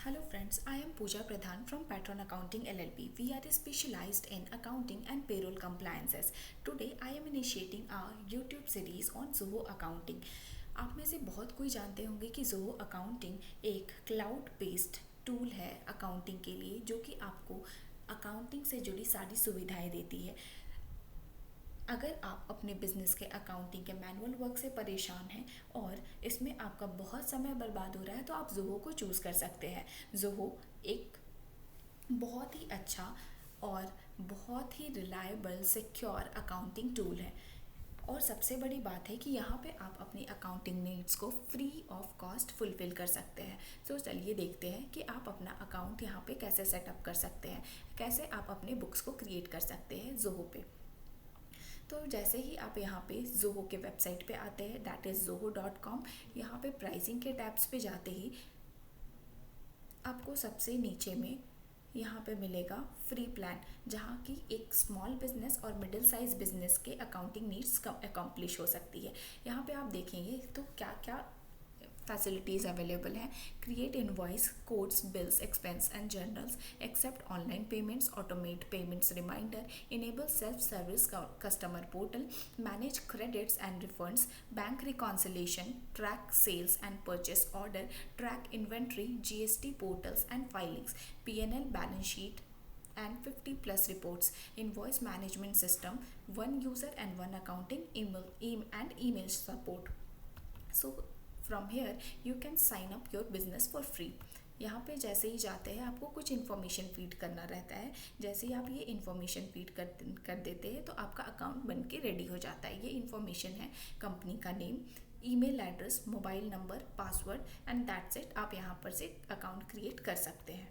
Hello friends, I am Pooja Pradhan from Patron Accounting LLP. We are specialized in accounting and payroll compliances. Today I am initiating a YouTube series on Zoho Accounting. आप में से बहुत कोई जानते होंगे कि Zoho Accounting एक cloud based tool है अकाउंटिंग के लिए, जो कि आपको अकाउंटिंग से जुड़ी सारी सुविधाएं देती है। अगर आप अपने बिजनेस के अकाउंटिंग के मैनुअल वर्क से परेशान हैं और इसमें आपका बहुत समय बर्बाद हो रहा है, तो आप ज़ोहो को चूज़ कर सकते हैं। ज़ोहो एक बहुत ही अच्छा और बहुत ही रिलायबल सिक्योर अकाउंटिंग टूल है। और सबसे बड़ी बात है कि यहाँ पे आप अपनी अकाउंटिंग नीड्स को फ्री ऑफ कॉस्ट फुलफिल कर सकते हैं। सो चलिए देखते हैं कि आप अपना अकाउंट यहाँ पे कैसे सेटअप कर सकते हैं, कैसे आप अपने बुक्स को क्रिएट कर सकते हैं ज़ोहो पे। तो जैसे ही आप यहाँ पे ज़ोहो के वेबसाइट पे आते हैं, दैट इज़ zoho.com। यहाँ पे प्राइसिंग के टैब्स पे जाते ही आपको सबसे नीचे में यहाँ पे मिलेगा फ्री प्लान, जहाँ की एक स्मॉल बिजनेस और मिडिल साइज बिजनेस के अकाउंटिंग नीड्स अकम्प्लिश हो सकती है। यहाँ पे आप देखेंगे तो क्या क्या फैसिलिटीज़ अवेलेबल हैं। Create invoice, codes, bills, expense and journals, accept online payments, automate payments reminder, enable self service customer portal, manage credits and refunds, bank reconciliation, track sales and purchase order, track inventory, GST portals and filings, PNL balance sheet and 50 plus reports, invoice management system, one user and one accounting, email support. So from here you can sign up your business for free। यहाँ पे जैसे ही जाते हैं आपको कुछ information feed करना रहता है। जैसे ही आप ये इन्फॉर्मेशन फीड कर देते हैं तो आपका अकाउंट बन के रेडी हो जाता है। ये इन्फॉर्मेशन है कंपनी का name, email address, mobile number, password and that's it. आप यहाँ पर से अकाउंट क्रिएट कर सकते हैं।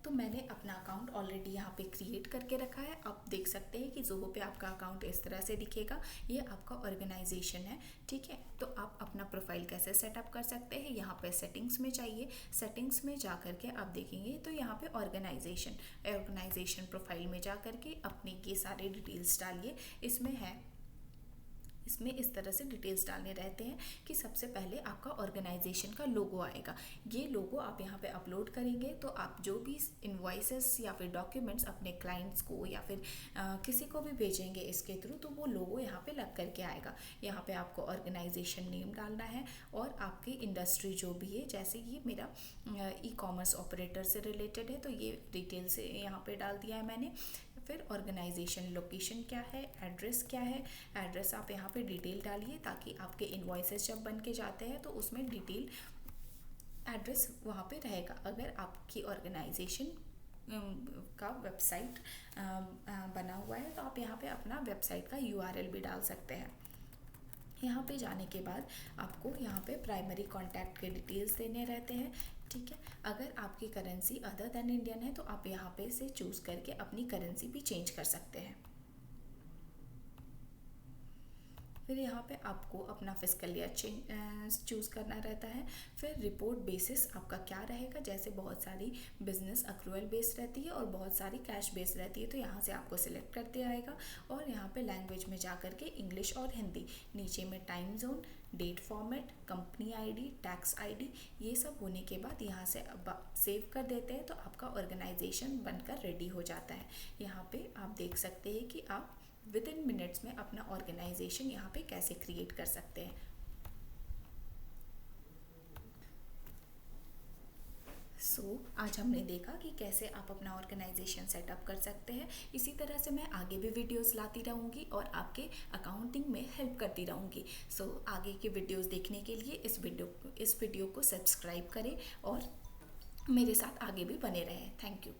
तो मैंने अपना अकाउंट ऑलरेडी यहाँ पे क्रिएट करके रखा है। आप देख सकते हैं कि ज़ोहो पे आपका अकाउंट इस तरह से दिखेगा। ये आपका ऑर्गेनाइजेशन है, ठीक है। तो आप अपना प्रोफाइल कैसे सेटअप कर सकते हैं, यहाँ पे सेटिंग्स में चाहिए। सेटिंग्स में जा कर के आप देखेंगे तो यहाँ पे ऑर्गेनाइजेशन प्रोफाइल में जा कर के अपने ये सारे डिटेल्स डालिए। इसमें इस तरह से डिटेल्स डालने रहते हैं कि सबसे पहले आपका ऑर्गेनाइजेशन का लोगो आएगा। ये लोगो आप यहाँ पे अपलोड करेंगे तो आप जो भी इनवॉइसेस या फिर डॉक्यूमेंट्स अपने क्लाइंट्स को या फिर किसी को भी भेजेंगे इसके थ्रू, तो वो लोगो यहाँ पे लग करके आएगा। यहाँ पे आपको ऑर्गेनाइजेशन नेम डालना है और आपकी इंडस्ट्री जो भी है, जैसे ये मेरा ई-कॉमर्स ऑपरेटर से रिलेटेड है तो ये डिटेल से यहाँ पे डाल दिया है मैंने। फिर ऑर्गेनाइजेशन लोकेशन क्या है, एड्रेस क्या है, एड्रेस आप यहाँ पे डिटेल डालिए ताकि आपके इनवॉइसेस जब बन के जाते हैं तो उसमें डिटेल एड्रेस वहाँ पे रहेगा। अगर आपकी ऑर्गेनाइजेशन का वेबसाइट बना हुआ है तो आप यहाँ पे अपना वेबसाइट का URL भी डाल सकते हैं। यहाँ पे जाने के बाद आपको यहाँ पे प्राइमरी कॉन्टैक्ट के डिटेल्स देने रहते हैं, ठीक है। अगर आपकी करेंसी अदर देन इंडियन है तो आप यहाँ पे से चूज़ करके अपनी करेंसी भी चेंज कर सकते हैं। फिर यहाँ पे आपको अपना फिस्कल ईयर चूज़ करना रहता है। फिर रिपोर्ट बेसिस आपका क्या रहेगा, जैसे बहुत सारी बिजनेस अक्रूवल बेस्ड रहती है और बहुत सारी कैश बेस्ड रहती है, तो यहाँ से आपको सिलेक्ट करते आएगा। और यहाँ पे लैंग्वेज में जा कर के इंग्लिश और हिंदी, नीचे में time zone, date format, company ID, tax ID, ये सब होने के बाद यहाँ से सेव कर देते हैं तो आपका ऑर्गेनाइजेशन बनकर रेडी हो जाता है। यहाँ पे आप देख सकते हैं कि आप विद इन मिनट्स में अपना ऑर्गेनाइजेशन यहाँ पे कैसे क्रिएट कर सकते हैं। आज हमने देखा कि कैसे आप अपना ऑर्गेनाइजेशन सेटअप कर सकते हैं। इसी तरह से मैं आगे भी वीडियोस लाती रहूँगी और आपके अकाउंटिंग में हेल्प करती रहूँगी। आगे के वीडियोस देखने के लिए इस वीडियो को सब्सक्राइब करें और मेरे साथ आगे भी बने रहें। Thank you.